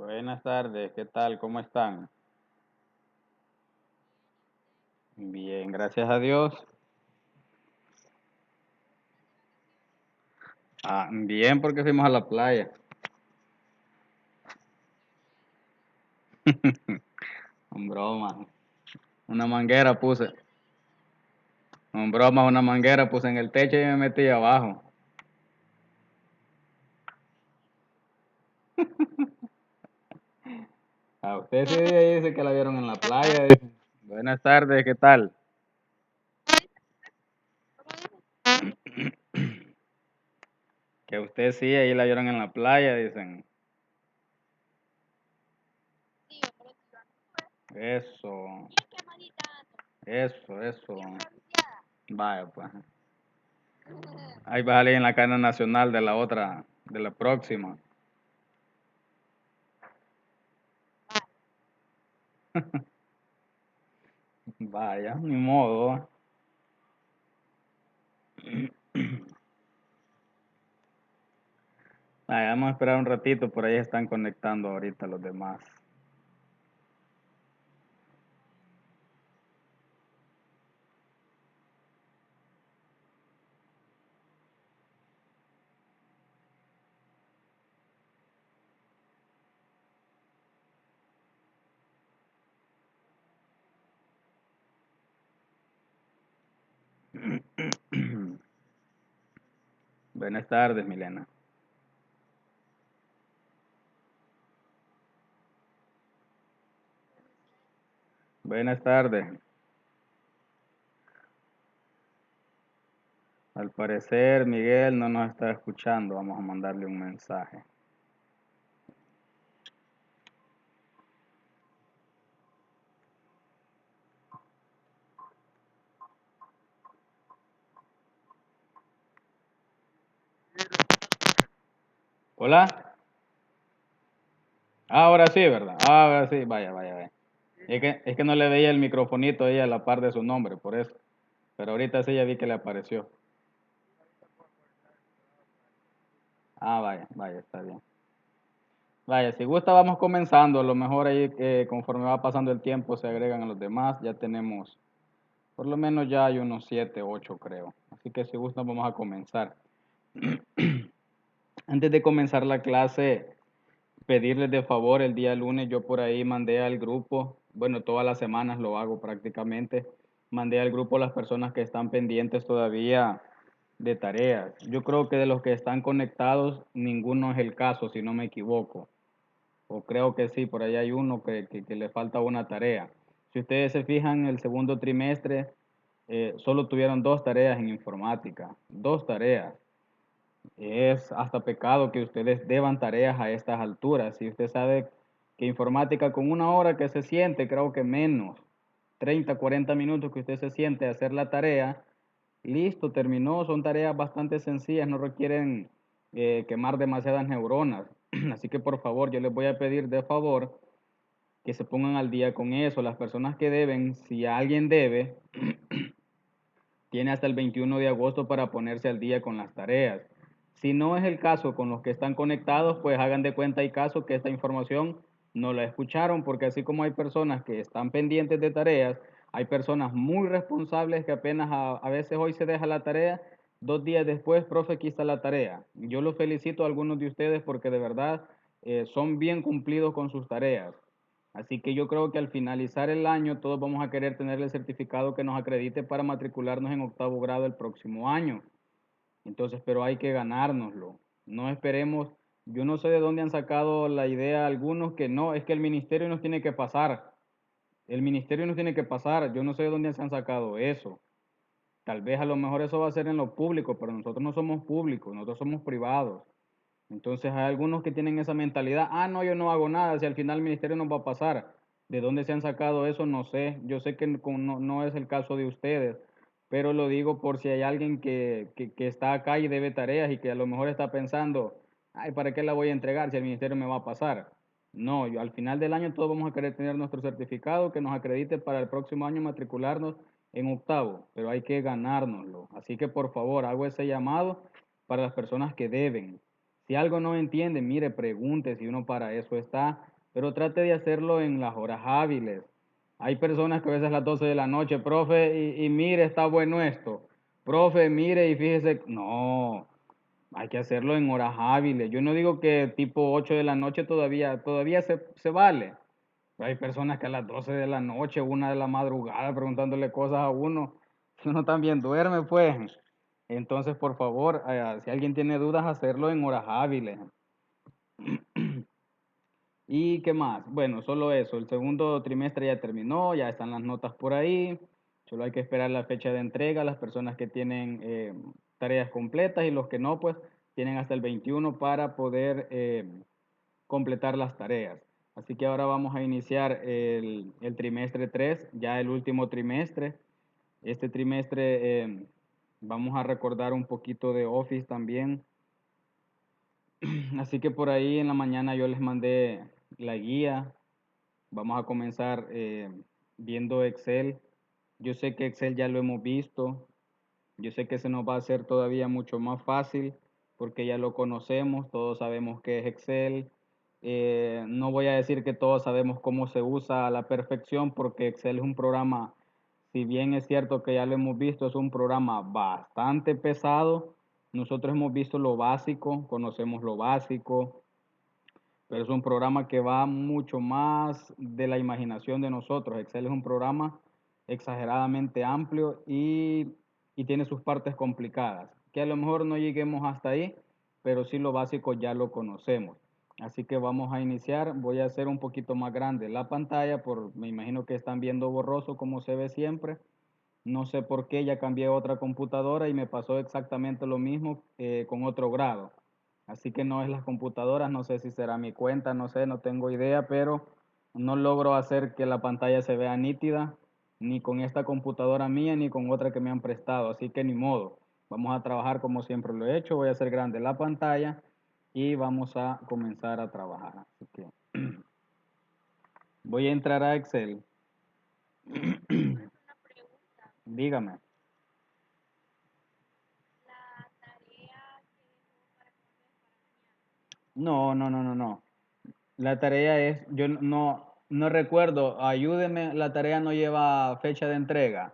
Buenas tardes, ¿qué tal? ¿Cómo están? Bien, gracias a Dios. Bien, porque fuimos a la playa. Un broma. Una manguera puse. Un broma, una manguera puse en el techo y me metí abajo. A usted sí dice que la vieron en la playa. Dice. Buenas tardes, ¿qué tal? Que usted sí, ahí la vieron en la playa, dicen. Eso, eso. Vaya, pues. Ahí va a salir en la cadena nacional de la otra, de la próxima. Vaya, ni modo. Vamos a esperar un ratito, por ahí están conectando ahorita los demás. Buenas tardes, Milena. Buenas tardes. Al parecer, Miguel no nos está escuchando. Vamos a mandarle un mensaje. ¿Hola? Ahora sí, ¿verdad? Ahora sí, vaya, vaya, vaya. Es que no le veía el microfonito ahí a la par de su nombre, por eso. Pero ahorita sí ya vi que le apareció. Vaya, vaya, está bien. Vaya, si gusta vamos comenzando. A lo mejor ahí conforme va pasando el tiempo se agregan a los demás. Ya tenemos, por lo menos ya hay unos 7, 8 creo. Así que si gusta vamos a comenzar. Antes de comenzar la clase, pedirles de favor, el día lunes yo por ahí mandé al grupo, bueno, todas las semanas lo hago prácticamente, mandé al grupo a las personas que están pendientes todavía de tareas. Yo creo que de los que están conectados, ninguno es el caso, si no me equivoco. O creo que sí, por ahí hay uno que le falta una tarea. Si ustedes se fijan, el segundo trimestre solo tuvieron 2 tareas en informática, 2 tareas. Es hasta pecado que ustedes deban tareas a estas alturas. Si usted sabe que informática con 1 hora que se siente, creo que menos, 30, 40 minutos que usted se siente a hacer la tarea, listo, terminó. Son tareas bastante sencillas, no requieren quemar demasiadas neuronas. Así que por favor, yo les voy a pedir de favor que se pongan al día con eso. Las personas que deben, si alguien debe, tiene hasta el 21 de agosto para ponerse al día con las tareas. Si no es el caso con los que están conectados, pues hagan de cuenta y caso que esta información no la escucharon, porque así como hay personas que están pendientes de tareas, hay personas muy responsables que apenas a veces hoy se deja la tarea, 2 días después, profe, aquí está la tarea. Yo los felicito a algunos de ustedes porque de verdad son bien cumplidos con sus tareas. Así que yo creo que al finalizar el año todos vamos a querer tener el certificado que nos acredite para matricularnos en octavo grado el próximo año. Entonces, pero hay que ganárnoslo. No esperemos, yo no sé de dónde han sacado la idea algunos que no, es que el ministerio nos tiene que pasar. El ministerio nos tiene que pasar. Yo no sé de dónde se han sacado eso. Tal vez a lo mejor eso va a ser en lo público, pero nosotros no somos públicos, nosotros somos privados. Entonces hay algunos que tienen esa mentalidad, no, yo no hago nada, si al final el ministerio nos va a pasar. ¿De dónde se han sacado eso? No sé. Yo sé que no es el caso de ustedes, pero lo digo por si hay alguien que está acá y debe tareas y que a lo mejor está pensando, ay, ¿para qué la voy a entregar si el ministerio me va a pasar? No, al final del año todos vamos a querer tener nuestro certificado que nos acredite para el próximo año matricularnos en octavo, pero hay que ganárnoslo. Así que por favor, hago ese llamado para las personas que deben. Si algo no entiende, mire, pregunte, si uno para eso está. pero trate de hacerlo en las horas hábiles. Hay personas que a veces a las 12 de la noche, profe, y mire, está bueno esto. Profe, mire y fíjese, no, hay que hacerlo en horas hábiles. Yo no digo que tipo 8 de la noche todavía se vale. Hay personas que a las 12 de la noche, 1 de la madrugada, preguntándole cosas a uno, que uno también duerme, pues. Entonces, por favor, si alguien tiene dudas, hacerlo en horas hábiles. ¿Y qué más? Bueno, solo eso. El segundo trimestre ya terminó, ya están las notas por ahí. Solo hay que esperar la fecha de entrega. Las personas que tienen tareas completas y los que no, pues tienen hasta el 21 para poder completar las tareas. Así que ahora vamos a iniciar el trimestre 3, ya el último trimestre. Este trimestre vamos a recordar un poquito de Office también. Así que por ahí en la mañana yo les mandé la guía. Vamos a comenzar viendo Excel. Yo sé que Excel ya lo hemos visto. Yo sé que se nos va a hacer todavía mucho más fácil porque ya lo conocemos, todos sabemos qué es Excel. No voy a decir que todos sabemos cómo se usa a la perfección porque Excel es un programa, si bien es cierto que ya lo hemos visto, es un programa bastante pesado. Nosotros hemos visto lo básico, conocemos lo básico, pero es un programa que va mucho más de la imaginación de nosotros. Excel es un programa exageradamente amplio y tiene sus partes complicadas, que a lo mejor no lleguemos hasta ahí, pero sí lo básico ya lo conocemos. Así que vamos a iniciar. Voy a hacer un poquito más grande la pantalla, me imagino que están viendo borroso como se ve siempre. No sé por qué, ya cambié a otra computadora y me pasó exactamente lo mismo con otro grado. Así que no es las computadoras, no sé si será mi cuenta, no sé, no tengo idea, pero no logro hacer que la pantalla se vea nítida, ni con esta computadora mía, ni con otra que me han prestado. Así que ni modo, vamos a trabajar como siempre lo he hecho. Voy a hacer grande la pantalla y vamos a comenzar a trabajar. Así que voy a entrar a Excel. Dígame. No, no, no, no, no. La tarea es, yo no recuerdo, ayúdeme, la tarea no lleva fecha de entrega.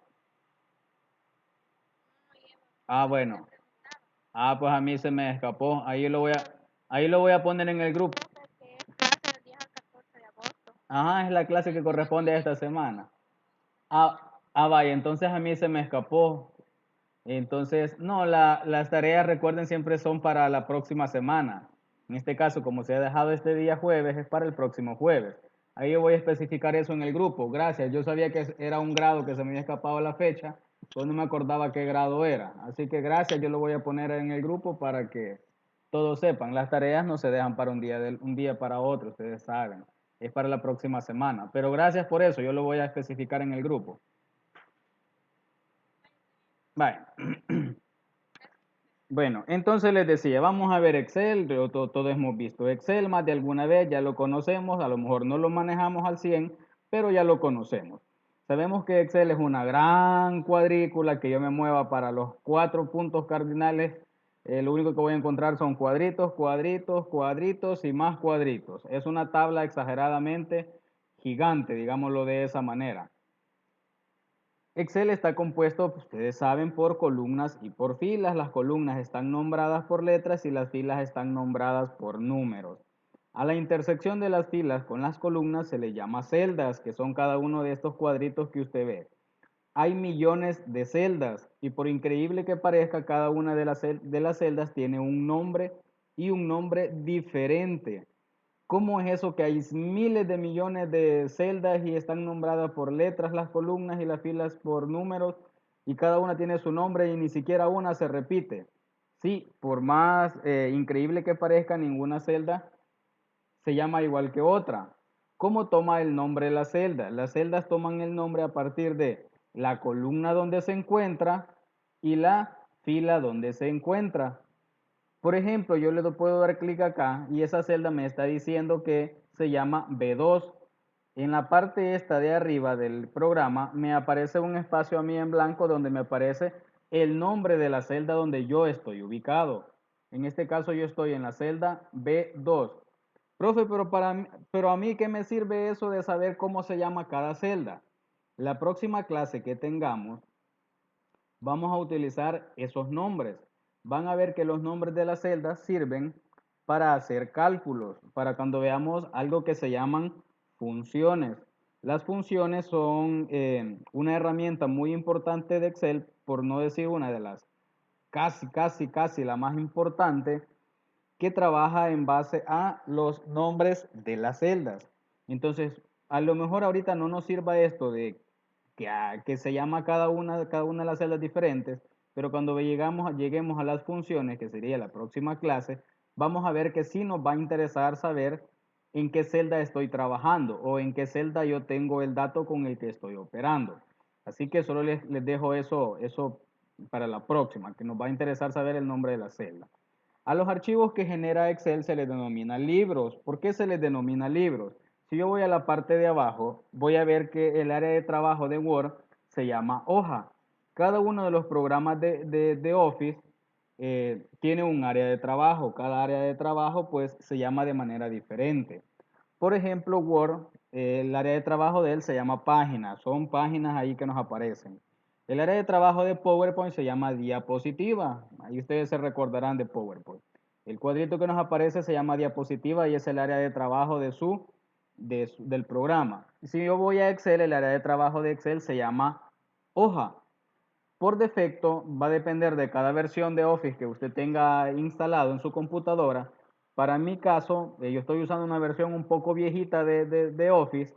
Ah, bueno. Ah, pues a mí se me escapó. Ahí lo voy a poner en el grupo. Ajá, es la clase que corresponde a esta semana. Vaya, entonces a mí se me escapó. Entonces, no, las tareas, recuerden, siempre son para la próxima semana. En este caso, como se ha dejado este día jueves, es para el próximo jueves. Ahí yo voy a especificar eso en el grupo. Gracias. Yo sabía que era un grado que se me había escapado la fecha, pero no me acordaba qué grado era. Así que gracias, yo lo voy a poner en el grupo para que todos sepan. Las tareas no se dejan para un día para otro, ustedes saben. Es para la próxima semana. Pero gracias por eso, yo lo voy a especificar en el grupo. Bye. Bueno, entonces les decía, vamos a ver Excel, todos hemos visto Excel más de alguna vez, ya lo conocemos, a lo mejor no lo manejamos al 100, pero ya lo conocemos. Sabemos que Excel es una gran cuadrícula que yo me mueva para los 4 puntos cardinales. Lo único que voy a encontrar son cuadritos, cuadritos, cuadritos y más cuadritos. Es una tabla exageradamente gigante, digámoslo de esa manera. Excel está compuesto, pues, ustedes saben, por columnas y por filas. Las columnas están nombradas por letras y las filas están nombradas por números. A la intersección de las filas con las columnas se le llama celdas, que son cada uno de estos cuadritos que usted ve. Hay millones de celdas y por increíble que parezca, cada una de las celdas tiene un nombre y un nombre diferente. ¿Cómo es eso que hay miles de millones de celdas y están nombradas por letras las columnas y las filas por números y cada una tiene su nombre y ni siquiera una se repite? Sí, por más increíble que parezca, ninguna celda se llama igual que otra. ¿Cómo toma el nombre la celda? Las celdas toman el nombre a partir de la columna donde se encuentra y la fila donde se encuentra. Por ejemplo, yo le puedo dar clic acá y esa celda me está diciendo que se llama B2. En la parte esta de arriba del programa me aparece un espacio a mí en blanco donde me aparece el nombre de la celda donde yo estoy ubicado. En este caso yo estoy en la celda B2. Profe, pero a mí, ¿qué me sirve eso de saber cómo se llama cada celda? La próxima clase que tengamos, vamos a utilizar esos nombres. Van a ver que los nombres de las celdas sirven para hacer cálculos, para cuando veamos algo que se llaman funciones. Las funciones son una herramienta muy importante de Excel, por no decir una de las casi la más importante, que trabaja en base a los nombres de las celdas. Entonces, a lo mejor ahorita no nos sirva esto de que se llama cada una de las celdas diferentes, pero cuando lleguemos a las funciones, que sería la próxima clase, vamos a ver que sí nos va a interesar saber en qué celda estoy trabajando o en qué celda yo tengo el dato con el que estoy operando. Así que solo les dejo eso para la próxima, que nos va a interesar saber el nombre de la celda. A los archivos que genera Excel se les denomina libros. ¿Por qué se les denomina libros? Si yo voy a la parte de abajo, voy a ver que el área de trabajo de Word se llama hoja. Cada uno de los programas de Office tiene un área de trabajo. Cada área de trabajo pues se llama de manera diferente. Por ejemplo, Word, el área de trabajo de él se llama páginas. Son páginas ahí que nos aparecen. El área de trabajo de PowerPoint se llama diapositiva. Ahí ustedes se recordarán de PowerPoint. El cuadrito que nos aparece se llama diapositiva y es el área de trabajo del programa. Si yo voy a Excel, el área de trabajo de Excel se llama hoja. Por defecto, va a depender de cada versión de Office que usted tenga instalado en su computadora. Para mi caso, yo estoy usando una versión un poco viejita de Office.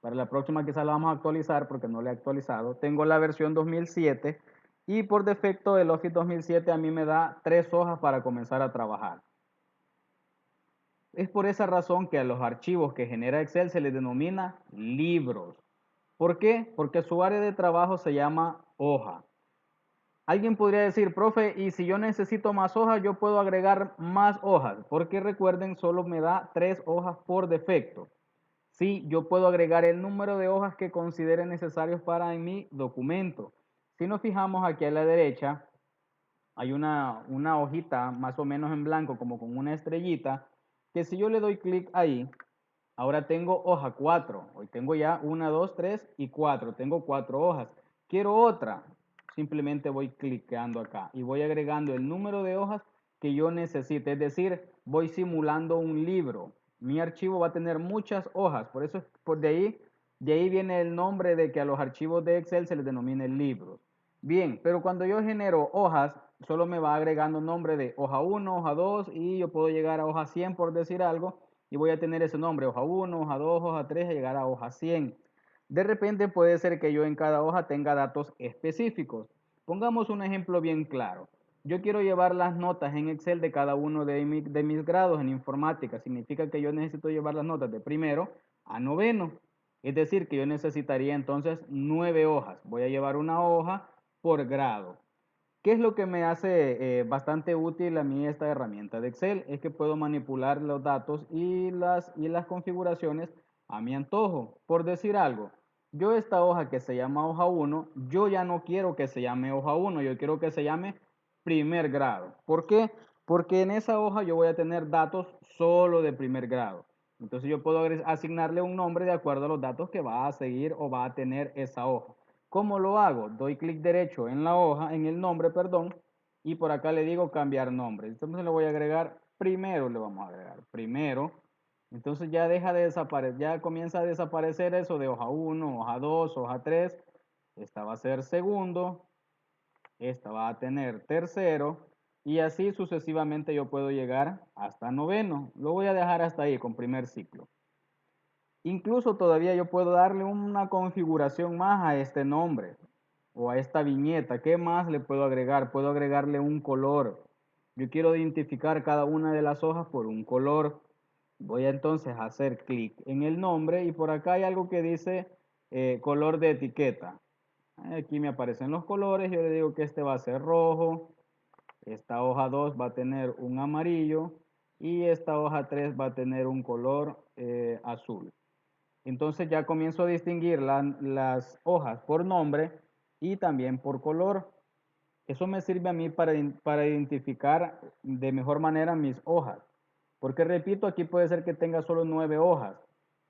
Para la próxima quizás la vamos a actualizar porque no la he actualizado. Tengo la versión 2007 y por defecto el Office 2007 a mí me da 3 hojas para comenzar a trabajar. Es por esa razón que a los archivos que genera Excel se les denomina libros. ¿Por qué? Porque su área de trabajo se llama hoja. Alguien podría decir, profe, y si yo necesito más hojas, yo puedo agregar más hojas, porque recuerden, solo me da 3 hojas por defecto. Sí, yo puedo agregar el número de hojas que considere necesarios para en mi documento. Si nos fijamos aquí a la derecha, hay una hojita más o menos en blanco, como con una estrellita, que si yo le doy clic ahí, ahora tengo hoja 4. Hoy tengo ya 1, 2, 3 y 4. Tengo 4 hojas. Quiero otra. Simplemente voy clicando acá y voy agregando el número de hojas que yo necesite. Es decir, voy simulando un libro. Mi archivo va a tener muchas hojas. Por eso, de ahí viene el nombre de que a los archivos de Excel se les denomina libros. Bien, pero cuando yo genero hojas, solo me va agregando nombre de hoja 1, hoja 2 y yo puedo llegar a hoja 100 por decir algo y voy a tener ese nombre, hoja 1, hoja 2, hoja 3, a llegar a hoja 100. De repente puede ser que yo en cada hoja tenga datos específicos. Pongamos un ejemplo bien claro. Yo quiero llevar las notas en Excel de cada uno de mis grados en informática. Significa que yo necesito llevar las notas de primero a noveno. Es decir, que yo necesitaría entonces 9 hojas. Voy a llevar una hoja por grado. ¿Qué es lo que me hace bastante útil a mí esta herramienta de Excel? Es que puedo manipular los datos y las configuraciones a mi antojo. Por decir algo, yo esta hoja que se llama hoja 1, yo ya no quiero que se llame hoja 1, yo quiero que se llame primer grado. ¿Por qué? Porque en esa hoja yo voy a tener datos solo de primer grado. Entonces yo puedo asignarle un nombre de acuerdo a los datos que va a seguir o va a tener esa hoja. ¿Cómo lo hago? Doy clic derecho en la hoja, en el nombre, perdón, y por acá le digo cambiar nombre. Entonces le voy a agregar primero, le vamos a agregar primero. Entonces ya deja de desaparecer, ya comienza a desaparecer eso de hoja 1, hoja 2, hoja 3. Esta va a ser segundo, esta va a tener tercero y así sucesivamente yo puedo llegar hasta noveno. Lo voy a dejar hasta ahí con primer ciclo. Incluso todavía yo puedo darle una configuración más a este nombre o a esta viñeta. ¿Qué más le puedo agregar? Puedo agregarle un color. Yo quiero identificar cada una de las hojas por un color. Voy a entonces a hacer clic en el nombre y por acá hay algo que dice color de etiqueta. Aquí me aparecen los colores. Yo le digo que este va a ser rojo. Esta hoja 2 va a tener un amarillo y esta hoja 3 va a tener un color azul. Entonces ya comienzo a distinguir las hojas por nombre y también por color. Eso me sirve a mí para identificar de mejor manera mis hojas. Porque repito, aquí puede ser que tenga solo 9 hojas,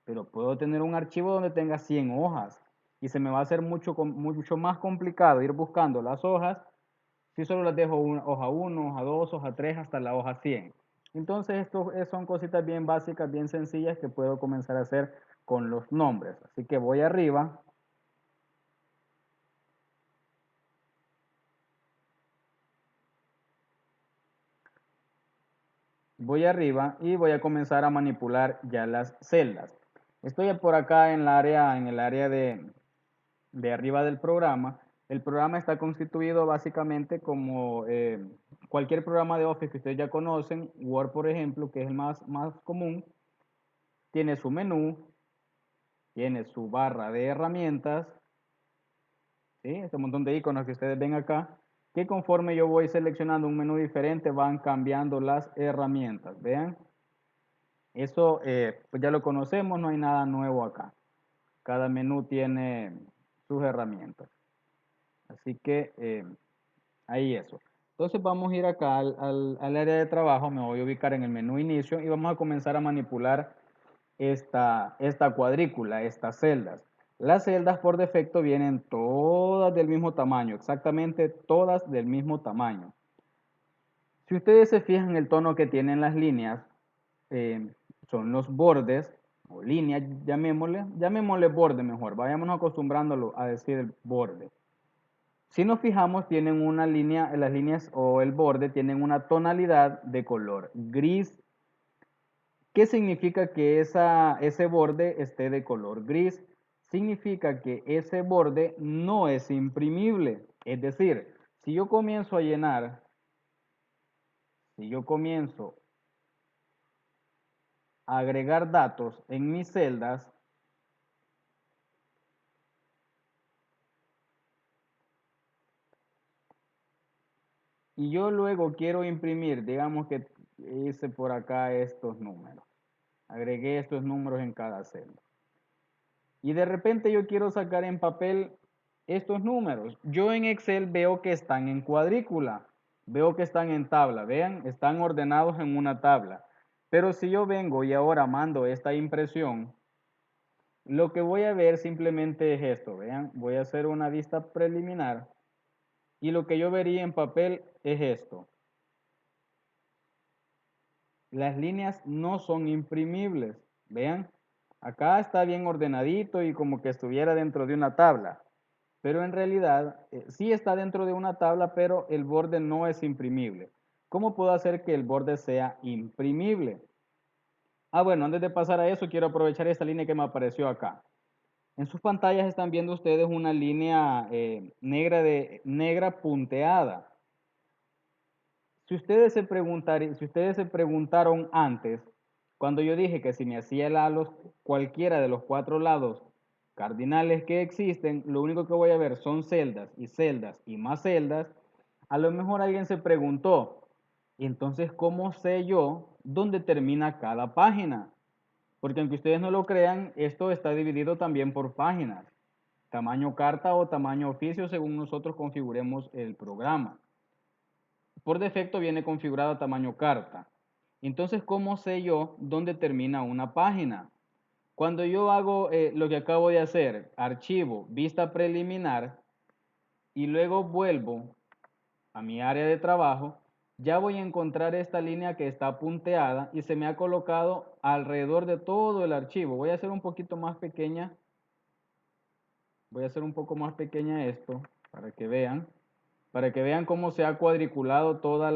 pero puedo tener un archivo donde tenga 100 hojas y se me va a hacer mucho más complicado ir buscando las hojas si solo las dejo hoja 1, hoja 2, hoja 3 hasta la hoja 100. Entonces, esto son cositas bien básicas, bien sencillas que puedo comenzar a hacer con los nombres. Así que voy arriba. Voy arriba y voy a comenzar a manipular ya las celdas. Estoy por acá en el área de arriba del programa. El programa está constituido básicamente como cualquier programa de Office que ustedes ya conocen. Word, por ejemplo, que es el más común, tiene su menú, tiene su barra de herramientas, ¿sí? Este montón de iconos que ustedes ven acá, que conforme yo voy seleccionando un menú diferente van cambiando las herramientas. Vean, eso pues ya lo conocemos, no hay nada nuevo acá. Cada menú tiene sus herramientas. Así que ahí eso. Entonces vamos a ir acá al área de trabajo, me voy a ubicar en el menú inicio y vamos a comenzar a manipular esta cuadrícula, estas celdas. Las celdas por defecto vienen todas del mismo tamaño, exactamente todas del mismo tamaño. Si ustedes se fijan en el tono que tienen las líneas, eh, son los bordes, o líneas, llamémosle borde mejor, vayámonos acostumbrándolo a decir el borde. Si nos fijamos, tienen una línea, las líneas o el borde tienen una tonalidad de color gris. ¿Qué significa que ese borde esté de color gris? Significa que ese borde no es imprimible. Es decir, si yo comienzo a llenar, si yo comienzo a agregar datos en mis celdas, y yo luego quiero imprimir, digamos que hice por acá estos números, agregué estos números en cada celda. Y de repente yo quiero sacar en papel estos números. Yo en Excel veo que están en cuadrícula, veo que están en tabla, vean, están ordenados en una tabla. Pero si yo vengo y ahora mando esta impresión, lo que voy a ver simplemente es esto, vean, voy a hacer una vista preliminar y lo que yo vería en papel es esto. Las líneas no son imprimibles, vean, acá está bien ordenadito y como que estuviera dentro de una tabla. Pero en realidad sí está dentro de una tabla, pero el borde no es imprimible. ¿Cómo puedo hacer que el borde sea imprimible? Ah, bueno, antes de pasar a eso, quiero aprovechar esta línea que me apareció acá. En sus pantallas están viendo ustedes una línea negra punteada. Si ustedes se preguntaron antes, cuando yo dije que si me hacía cualquiera de los 4 lados cardinales que existen, lo único que voy a ver son celdas y celdas y más celdas, a lo mejor alguien se preguntó, entonces, ¿cómo sé yo dónde termina cada página? Porque aunque ustedes no lo crean, esto está dividido también por páginas, tamaño carta o tamaño oficio según nosotros configuremos el programa. Por defecto viene configurado a tamaño carta. Entonces, ¿cómo sé yo dónde termina una página? Cuando yo hago lo que acabo de hacer, archivo, vista preliminar, y luego vuelvo a mi área de trabajo, ya voy a encontrar esta línea que está punteada y se me ha colocado alrededor de todo el archivo. Voy a hacer un poquito más pequeña, voy a hacer un poco más pequeña esto para que vean cómo se ha cuadriculado toda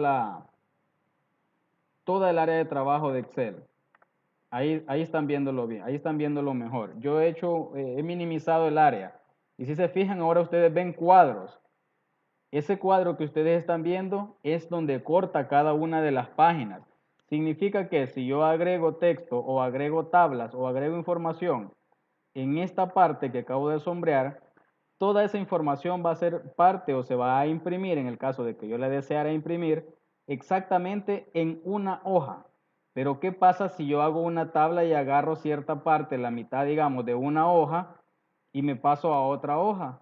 el área de trabajo de Excel. Ahí están viéndolo bien, ahí están viéndolo mejor. Yo he minimizado el área. Y si se fijan, ahora ustedes ven cuadros. Ese cuadro que ustedes están viendo es donde corta cada una de las páginas. Significa que si yo agrego texto o agrego tablas o agrego información en esta parte que acabo de sombrear, toda esa información va a ser parte o se va a imprimir, en el caso de que yo la deseara imprimir, exactamente en una hoja. Pero ¿qué pasa si yo hago una tabla y agarro cierta parte, la mitad, digamos, de una hoja y me paso a otra hoja?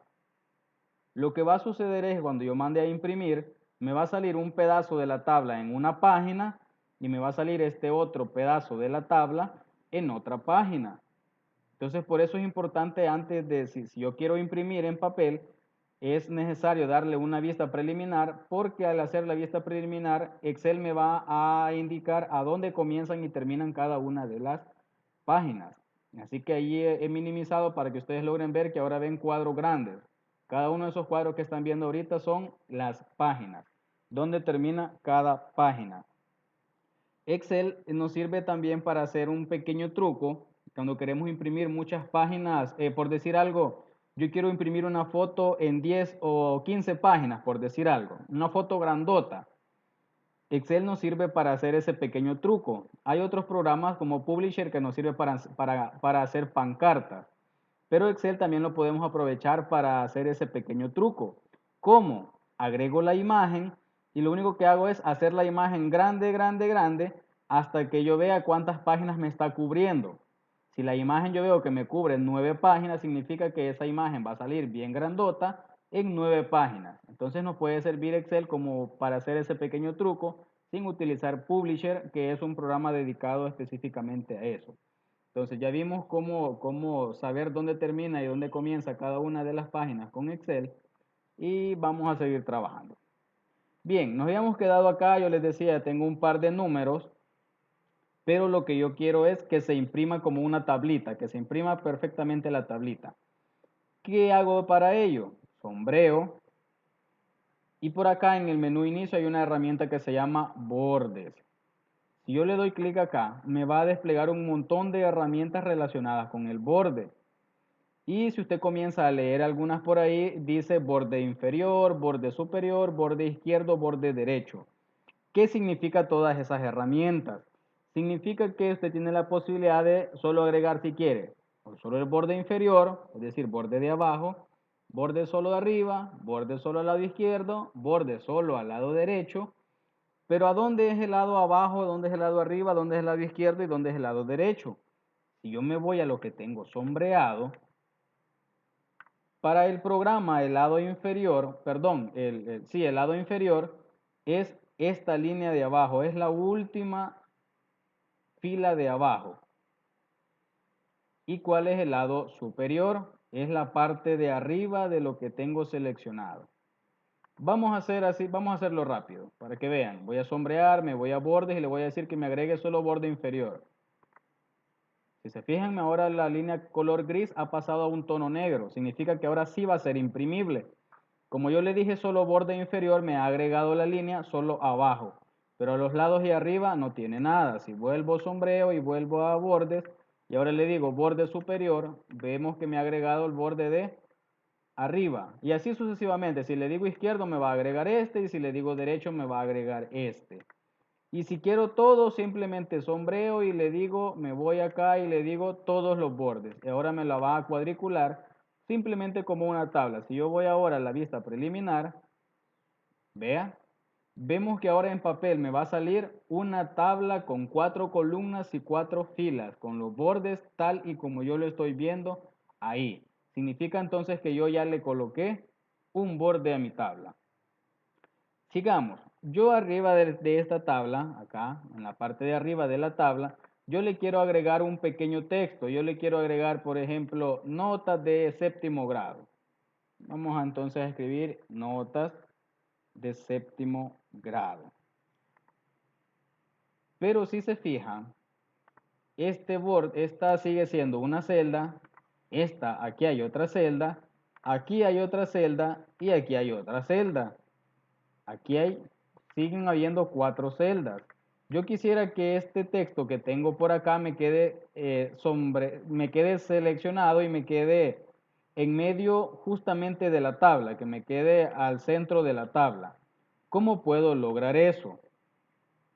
Lo que va a suceder es que cuando yo mande a imprimir, me va a salir un pedazo de la tabla en una página y me va a salir este otro pedazo de la tabla en otra página. Entonces, por eso es importante antes de, si yo quiero imprimir en papel, es necesario darle una vista preliminar, porque al hacer la vista preliminar, Excel me va a indicar a dónde comienzan y terminan cada una de las páginas. Así que ahí he minimizado para que ustedes logren ver que ahora ven cuadros grandes. Cada uno de esos cuadros que están viendo ahorita son las páginas, dónde termina cada página. Excel nos sirve también para hacer un pequeño truco cuando queremos imprimir muchas páginas. Por decir algo, yo quiero imprimir una foto en 10 o 15 páginas, por decir algo, una foto grandota. Excel nos sirve para hacer ese pequeño truco. Hay otros programas como Publisher que nos sirve para hacer pancartas, pero Excel también lo podemos aprovechar para hacer ese pequeño truco. ¿Cómo? Agrego la imagen y lo único que hago es hacer la imagen grande, grande, grande hasta que yo vea cuántas páginas me está cubriendo. Si la imagen yo veo que me cubre 9 páginas, significa que esa imagen va a salir bien grandota en 9 páginas. Entonces nos puede servir Excel como para hacer ese pequeño truco sin utilizar Publisher, que es un programa dedicado específicamente a eso. Entonces ya vimos cómo saber dónde termina y dónde comienza cada una de las páginas con Excel y vamos a seguir trabajando. Bien, nos habíamos quedado acá, yo les decía, tengo un par de números, pero lo que yo quiero es que se imprima como una tablita, que se imprima perfectamente la tablita. ¿Qué hago para ello? Sombreo. Y por acá en el menú inicio hay una herramienta que se llama bordes. Si yo le doy clic acá, me va a desplegar un montón de herramientas relacionadas con el borde. Y si usted comienza a leer algunas por ahí, dice borde inferior, borde superior, borde izquierdo, borde derecho. ¿Qué significa todas esas herramientas? Significa que usted tiene la posibilidad de solo agregar si quiere, o solo el borde inferior, es decir, borde de abajo, borde solo de arriba, borde solo al lado izquierdo, borde solo al lado derecho, pero ¿a dónde es el lado abajo, dónde es el lado arriba, dónde es el lado izquierdo y dónde es el lado derecho? Si yo me voy a lo que tengo sombreado, para el programa el lado inferior, perdón, el lado inferior es esta línea de abajo, es la última fila de abajo. ¿Y cuál es el lado superior? Es la parte de arriba de lo que tengo seleccionado. Vamos a hacer así, vamos a hacerlo rápido para que vean. Voy a sombrear, me voy a bordes y le voy a decir que me agregue solo borde inferior. Si se fijan, ahora la línea color gris ha pasado a un tono negro. Significa que ahora sí va a ser imprimible. Como yo le dije solo borde inferior, me ha agregado la línea solo abajo. Pero a los lados y arriba no tiene nada. Si vuelvo sombreo y vuelvo a bordes, y ahora le digo borde superior, vemos que me ha agregado el borde de arriba. Y así sucesivamente. Si le digo izquierdo, me va a agregar este. Y si le digo derecho, me va a agregar este. Y si quiero todo, simplemente sombreo y le digo, me voy acá y le digo todos los bordes. Y ahora me la va a cuadricular simplemente como una tabla. Si yo voy ahora a la vista preliminar, vea, vemos que ahora en papel me va a salir una tabla con 4 columnas y 4 filas, con los bordes tal y como yo lo estoy viendo ahí. Significa entonces que yo ya le coloqué un borde a mi tabla. Sigamos. Yo arriba de esta tabla, acá, en la parte de arriba de la tabla, yo le quiero agregar un pequeño texto. Yo le quiero agregar, por ejemplo, notas de séptimo grado. Vamos a entonces a escribir notas de séptimo grado. Pero si se fijan, esta sigue siendo una celda, aquí hay otra celda, aquí hay otra celda y aquí hay otra celda. Siguen habiendo 4 celdas. Yo quisiera que este texto que tengo por acá me quede seleccionado y me quede en medio justamente de la tabla, que me quede al centro de la tabla. ¿Cómo puedo lograr eso?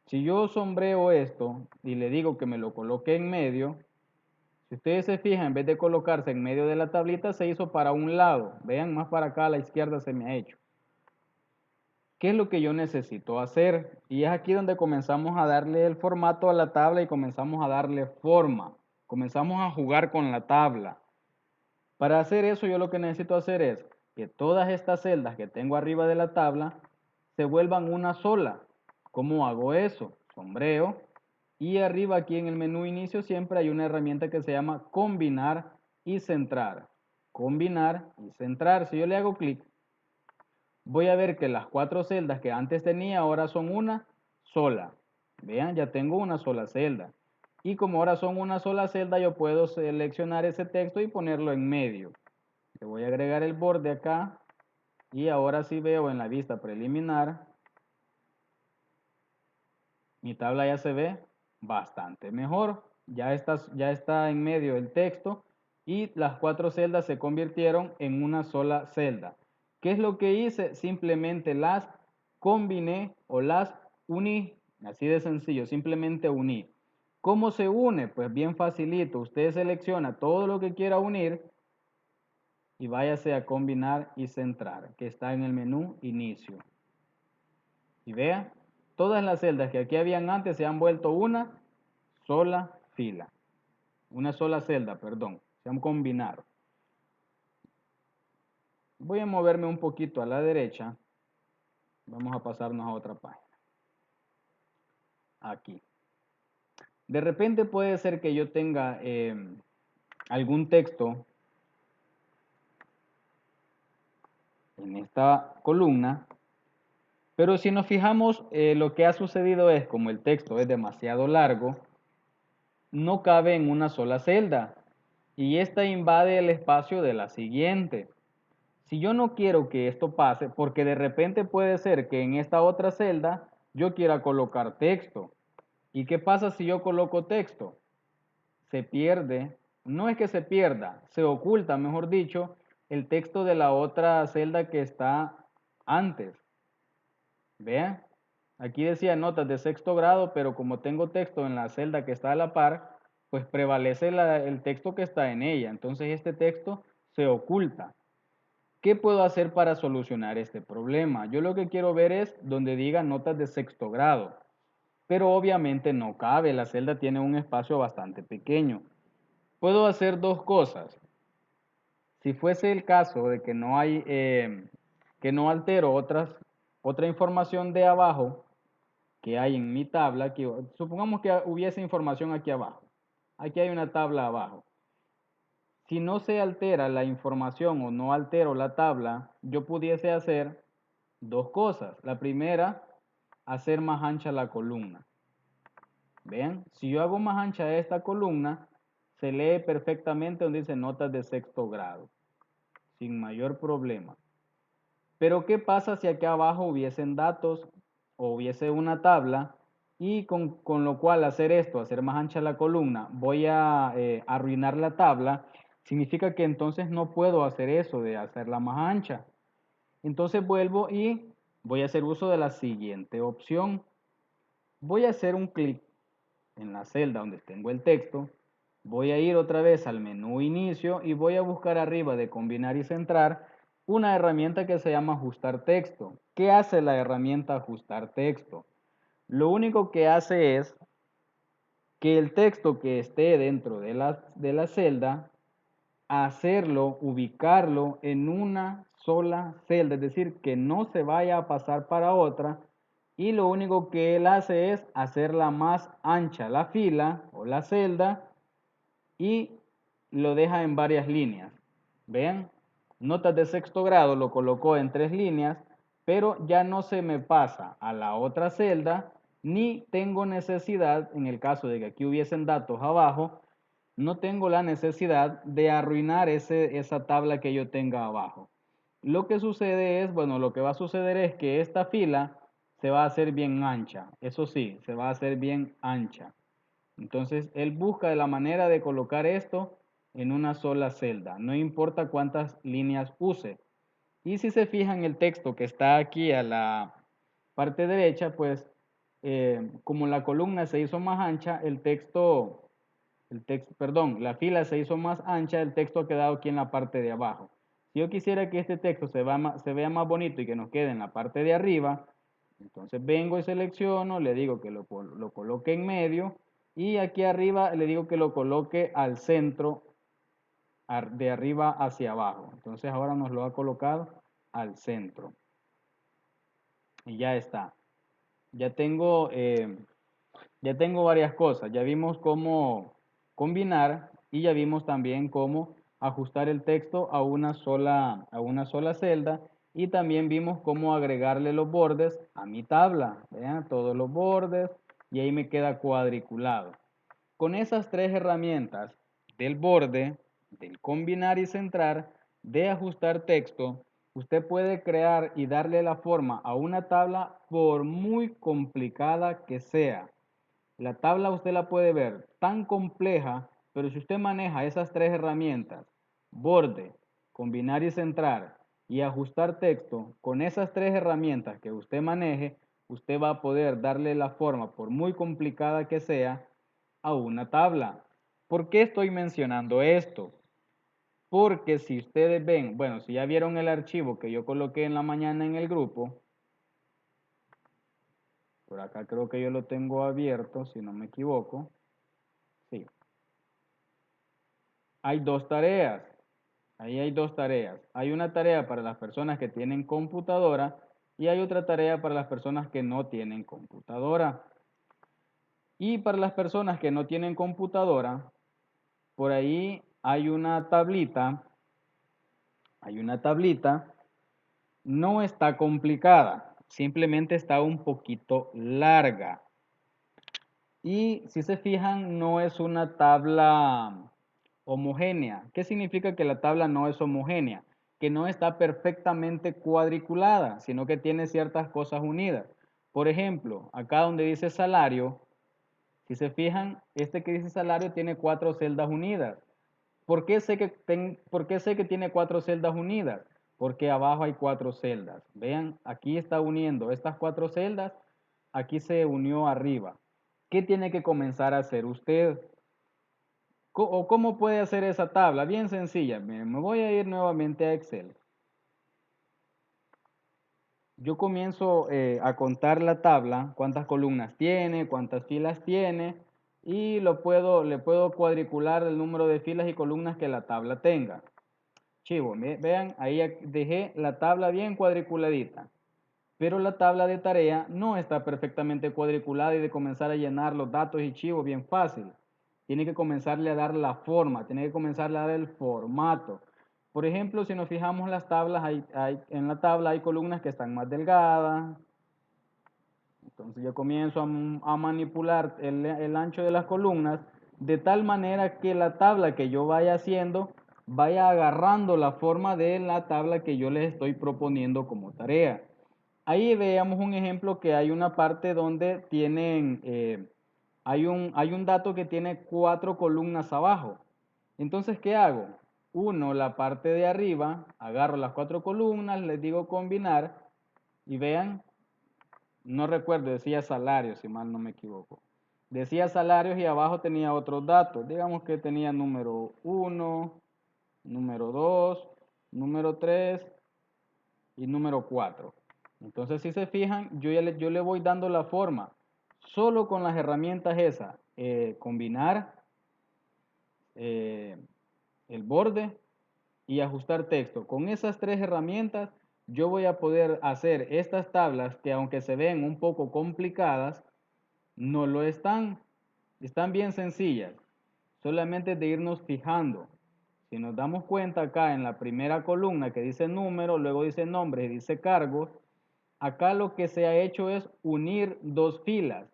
Si yo sombreo esto y le digo que me lo coloque en medio, si ustedes se fijan, en vez de colocarse en medio de la tablita, se hizo para un lado. Vean, más para acá a la izquierda se me ha hecho. ¿Qué es lo que yo necesito hacer? Y es aquí donde comenzamos a darle el formato a la tabla y comenzamos a darle forma. Comenzamos a jugar con la tabla. Para hacer eso, yo lo que necesito hacer es que todas estas celdas que tengo arriba de la tabla se vuelvan una sola. ¿Cómo hago eso? sombreo. Y arriba aquí en el menú inicio siempre hay una herramienta que se llama combinar y centrar. Combinar y centrar. Si yo le hago clic, voy a ver que las 4 celdas que antes tenía ahora son una sola. Vean, ya tengo una sola celda. Y como ahora son una sola celda, yo puedo seleccionar ese texto y ponerlo en medio. Le voy a agregar el borde acá. Y ahora sí veo en la vista preliminar, mi tabla ya se ve bastante mejor. Ya está en medio el texto y las 4 celdas se convirtieron en una sola celda. ¿Qué es lo que hice? Simplemente las combiné o las uní. Así de sencillo, simplemente uní. ¿Cómo se une? Pues bien facilito. Usted selecciona todo lo que quiera unir y váyase a combinar y centrar, que está en el menú inicio. Y vea, todas las celdas que aquí habían antes se han vuelto una sola fila. Una sola celda, perdón. Se han combinado. Voy a moverme un poquito a la derecha. Vamos a pasarnos a otra página. Aquí. De repente puede ser que yo tenga algún texto en esta columna. Pero si nos fijamos, lo que ha sucedido es, como el texto es demasiado largo, no cabe en una sola celda. Y esta invade el espacio de la siguiente. Si yo no quiero que esto pase, porque de repente puede ser que en esta otra celda yo quiera colocar texto. ¿Y qué pasa si yo coloco texto? Se pierde, no es que se pierda, se oculta, mejor dicho, el texto de la otra celda que está antes. Vean, aquí decía notas de sexto grado, pero como tengo texto en la celda que está a la par, pues prevalece el texto que está en ella. Entonces este texto se oculta. ¿Qué puedo hacer para solucionar este problema? Yo lo que quiero ver es donde diga notas de sexto grado, pero obviamente no cabe, la celda tiene un espacio bastante pequeño. Puedo hacer dos cosas. Si fuese el caso de que no hay, que no altero otra información de abajo que hay en mi tabla, supongamos que hubiese información aquí abajo. Aquí hay una tabla abajo. Si no se altera la información o no altero la tabla, yo pudiese hacer dos cosas. La primera, hacer más ancha la columna. Vean, si yo hago más ancha esta columna, se lee perfectamente donde dice notas de sexto grado, sin mayor problema. Pero ¿qué pasa si aquí abajo hubiesen datos o hubiese una tabla y con lo cual hacer esto, hacer más ancha la columna, voy a arruinar la tabla? Significa que entonces no puedo hacer eso de hacerla más ancha. Entonces vuelvo y voy a hacer uso de la siguiente opción. Voy a hacer un clic en la celda donde tengo el texto. Voy a ir otra vez al menú inicio y voy a buscar arriba de combinar y centrar una herramienta que se llama ajustar texto. ¿Qué hace la herramienta ajustar texto? Lo único que hace es que el texto que esté dentro de la celda, hacerlo, ubicarlo en una sola celda, es decir, que no se vaya a pasar para otra, y lo único que él hace es hacerla más ancha la fila o la celda y lo deja en varias líneas. Vean, notas de sexto grado lo colocó en 3 líneas, pero ya no se me pasa a la otra celda, ni tengo necesidad, en el caso de que aquí hubiesen datos abajo, no tengo la necesidad de arruinar esa tabla que yo tenga abajo. Lo que sucede es, bueno, lo que va a suceder es que esta fila se va a hacer bien ancha. Eso sí, se va a hacer bien ancha. Entonces, él busca la manera de colocar esto en una sola celda, no importa cuántas líneas use. Y si se fijan el texto que está aquí a la parte derecha, pues como la columna se hizo más ancha, perdón, la fila se hizo más ancha, el texto ha quedado aquí en la parte de abajo. Si yo quisiera que este texto se vea más bonito y que nos quede en la parte de arriba, entonces vengo y selecciono, le digo que lo coloque en medio y aquí arriba le digo que lo coloque al centro, de arriba hacia abajo. Entonces ahora nos lo ha colocado al centro. Y ya está. Ya tengo Ya tengo varias cosas. Ya vimos cómo combinar y ya vimos también cómo ajustar el texto a una sola celda y también vimos cómo agregarle los bordes a mi tabla. Vean, todos los bordes y ahí me queda cuadriculado. Con esas tres herramientas del borde, del combinar y centrar, de ajustar texto, usted puede crear y darle la forma a una tabla por muy complicada que sea. La tabla usted la puede ver tan compleja, pero si usted maneja esas tres herramientas, borde, combinar y centrar y ajustar texto, con esas tres herramientas que usted maneje, usted va a poder darle la forma, por muy complicada que sea, a una tabla. ¿Por qué estoy mencionando esto? Porque si ustedes ven, bueno, si ya vieron el archivo que yo coloqué en la mañana en el grupo, por acá creo que yo lo tengo abierto, si no me equivoco. Sí, hay dos tareas. Ahí hay dos tareas. Hay una tarea para las personas que tienen computadora y hay otra tarea para las personas que no tienen computadora. Y para las personas que no tienen computadora, por ahí hay una tablita, no está complicada, simplemente está un poquito larga. Y si se fijan, no es una tabla homogénea. ¿Qué significa que la tabla no es homogénea? Que no está perfectamente cuadriculada, sino que tiene ciertas cosas unidas. Por ejemplo, acá donde dice salario, si se fijan, este que dice salario tiene cuatro celdas unidas. ¿Por qué sé que tiene cuatro celdas unidas? Porque abajo hay cuatro celdas. Vean, aquí está uniendo estas cuatro celdas, aquí se unió arriba. ¿Qué tiene que comenzar a hacer usted? ¿O cómo puede hacer esa tabla? Bien sencilla. Me voy a ir nuevamente a Excel. Yo comienzo a contar la tabla, cuántas columnas tiene, cuántas filas tiene, y le puedo cuadricular el número de filas y columnas que la tabla tenga. Chivo, vean, ahí dejé la tabla bien cuadriculadita, pero la tabla de tarea no está perfectamente cuadriculada y de comenzar a llenar los datos y chivo bien fácil. Tiene que comenzarle a dar la forma, tiene que comenzarle a dar el formato. Por ejemplo, si nos fijamos las tablas, en la tabla hay columnas que están más delgadas. Entonces yo comienzo a manipular el ancho de las columnas de tal manera que la tabla que yo vaya haciendo vaya agarrando la forma de la tabla que yo les estoy proponiendo como tarea. Ahí veamos un ejemplo que hay una parte donde hay un dato que tiene cuatro columnas abajo. Entonces, ¿qué hago? Uno, la parte de arriba, agarro las cuatro columnas, les digo combinar y vean, no recuerdo, decía salarios, si mal no me equivoco. Decía salarios y abajo tenía otros datos. Digamos que tenía número uno, número 2, número 3 y número 4. Entonces, si se fijan, yo le voy dando la forma. Solo con las herramientas esas, combinar eh, el borde y ajustar texto. Con esas tres herramientas, yo voy a poder hacer estas tablas que aunque se ven un poco complicadas, no lo están. Están bien sencillas. Solamente de irnos fijando. Si nos damos cuenta acá en la primera columna que dice número, luego dice nombre y dice cargos, acá lo que se ha hecho es unir dos filas.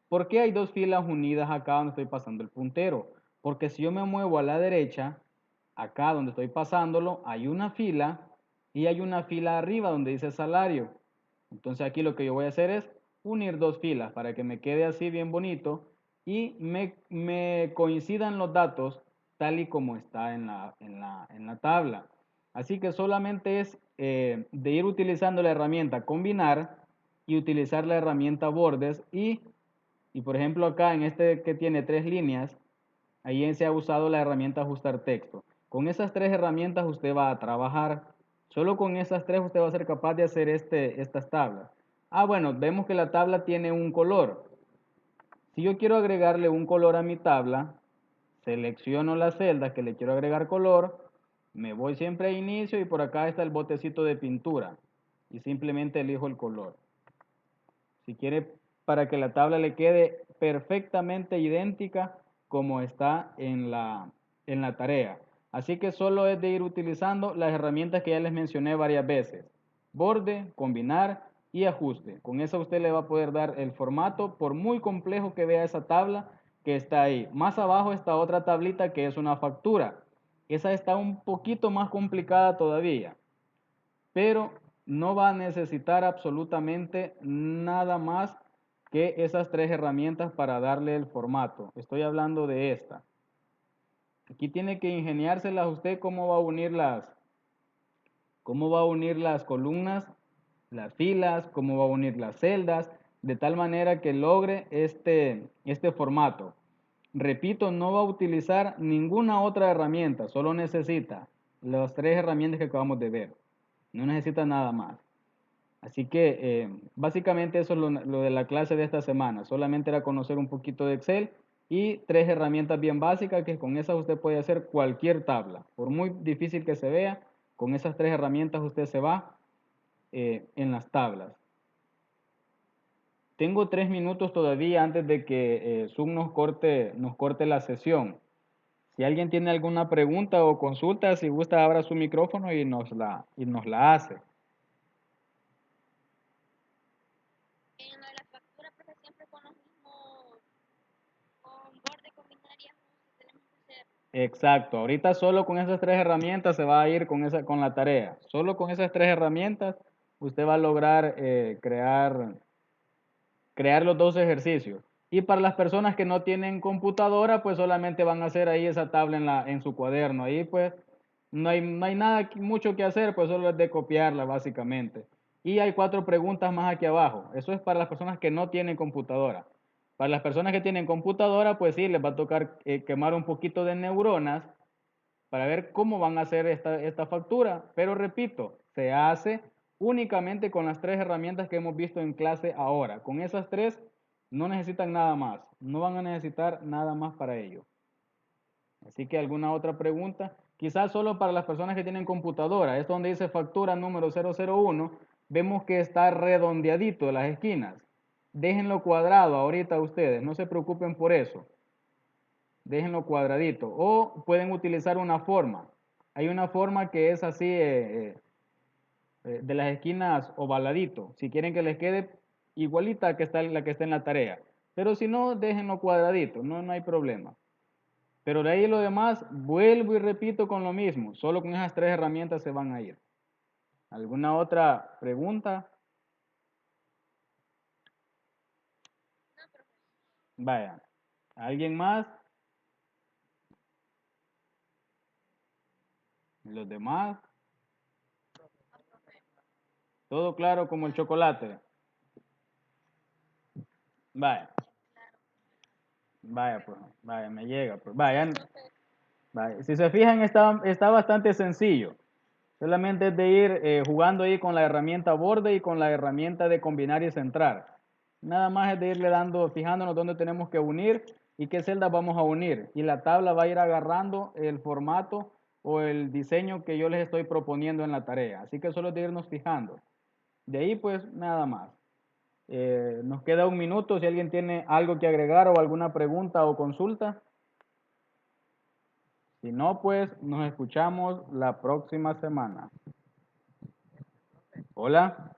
¿Por qué hay dos filas unidas acá donde estoy pasando el puntero? Porque si yo me muevo a la derecha, acá donde estoy pasándolo, hay una fila y hay una fila arriba donde dice salario. Entonces aquí lo que yo voy a hacer es unir dos filas para que me quede así bien bonito y me coincidan los datos tal y como está en la tabla. Así que solamente es de ir utilizando la herramienta combinar y utilizar la herramienta bordes y por ejemplo acá en este que tiene tres líneas, ahí se ha usado la herramienta ajustar texto. Con esas tres herramientas usted va a trabajar. Solo con esas tres usted va a ser capaz de hacer estas tablas. Ah, bueno, vemos que la tabla tiene un color. Si yo quiero agregarle un color a mi tabla, selecciono la celda que le quiero agregar color, me voy siempre a inicio y por acá está el botecito de pintura y simplemente elijo el color. Si quiere para que la tabla le quede perfectamente idéntica como está en la tarea. Así que solo es de ir utilizando las herramientas que ya les mencioné varias veces. Borde, combinar y ajuste. Con eso usted le va a poder dar el formato por muy complejo que vea esa tabla que está ahí. Más abajo está otra tablita que es una factura. Esa está un poquito más complicada todavía, pero no va a necesitar absolutamente nada más que esas tres herramientas para darle el formato. Estoy hablando de esta. Aquí tiene que ingeniárselas usted cómo va a unir las columnas, las filas, cómo va a unir las celdas, de tal manera que logre este formato. Repito, no va a utilizar ninguna otra herramienta, solo necesita las tres herramientas que acabamos de ver. No necesita nada más. Así que básicamente eso es lo de la clase de esta semana. Solamente era conocer un poquito de Excel y tres herramientas bien básicas que con esas usted puede hacer cualquier tabla. Por muy difícil que se vea, con esas tres herramientas usted se va en las tablas. Tengo 3 minutos todavía antes de que Zoom nos corte la sesión. Si alguien tiene alguna pregunta o consulta, si gusta abra su micrófono y nos la hace. En lo de la factura, pues siempre con los mismos, con borde, combinar y ajuste, tenemos que hacer. Exacto, ahorita solo con esas tres herramientas se va a ir con la tarea. Solo con esas tres herramientas usted va a lograr crear los dos ejercicios. Y para las personas que no tienen computadora, pues solamente van a hacer ahí esa tabla en su cuaderno. Ahí pues no hay nada mucho que hacer, pues solo es de copiarla básicamente. Y hay 4 preguntas más aquí abajo. Eso es para las personas que no tienen computadora. Para las personas que tienen computadora, pues sí, les va a tocar quemar un poquito de neuronas para ver cómo van a hacer esta factura. Pero repito, se hace únicamente con las tres herramientas que hemos visto en clase ahora. Con esas tres no necesitan nada más, no van a necesitar nada más para ello. Así que alguna otra pregunta, quizás solo para las personas que tienen computadora, esto donde dice factura número 001, vemos que está redondeadito de las esquinas. Déjenlo cuadrado ahorita ustedes, no se preocupen por eso. Déjenlo cuadradito. O pueden utilizar una forma. Hay una forma que es así de las esquinas ovaladito. Si quieren que les quede igualita que está la que está en la tarea. Pero si no, déjenlo cuadradito. No hay problema. Pero de ahí lo demás, vuelvo y repito con lo mismo. Solo con esas tres herramientas se van a ir. ¿Alguna otra pregunta? No, profe. Vaya. ¿Alguien más? ¿Los demás? No, profe. Todo claro como el chocolate. Vaya. Claro. Vaya, pues. Vaya, me llega. Pues vaya. Sí, profe. Vale, si se fijan, está bastante sencillo. Solamente es de ir jugando ahí con la herramienta borde y con la herramienta de combinar y centrar. Nada más es de irle dando, fijándonos dónde tenemos que unir y qué celdas vamos a unir. Y la tabla va a ir agarrando el formato o el diseño que yo les estoy proponiendo en la tarea. Así que solo es de irnos fijando. De ahí pues nada más. Nos queda 1 minuto. Si alguien tiene algo que agregar o alguna pregunta o consulta. Si no, pues nos escuchamos la próxima semana. Hola.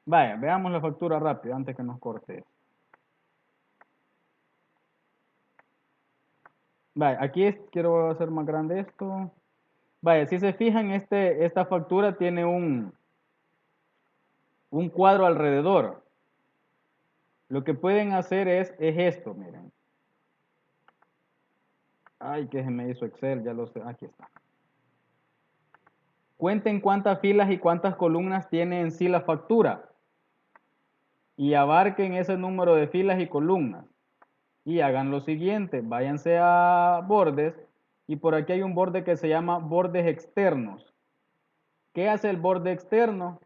Vaya, veamos la factura rápido antes que nos corte. Vaya, quiero hacer más grande esto. Vaya, si se fijan, esta factura tiene un cuadro alrededor. Lo que pueden hacer es esto, miren. Ay, que se me hizo Excel, ya lo sé. Aquí está. Cuenten cuántas filas y cuántas columnas tiene en sí la factura y abarquen ese número de filas y columnas. Y hagan lo siguiente, váyanse a bordes y por aquí hay un borde que se llama bordes externos. ¿Qué hace el borde externo?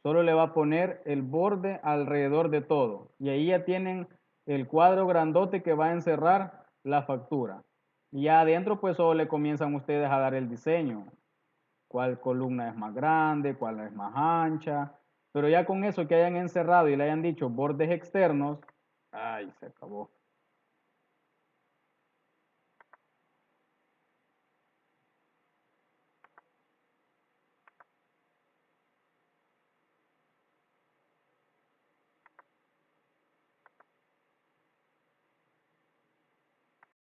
Solo le va a poner el borde alrededor de todo y ahí ya tienen el cuadro grandote que va a encerrar la factura. Y ya adentro pues solo le comienzan ustedes a dar el diseño. cuál columna es más grande, cuál es más ancha. Pero ya con eso que hayan encerrado y le hayan dicho bordes externos, ay, se acabó.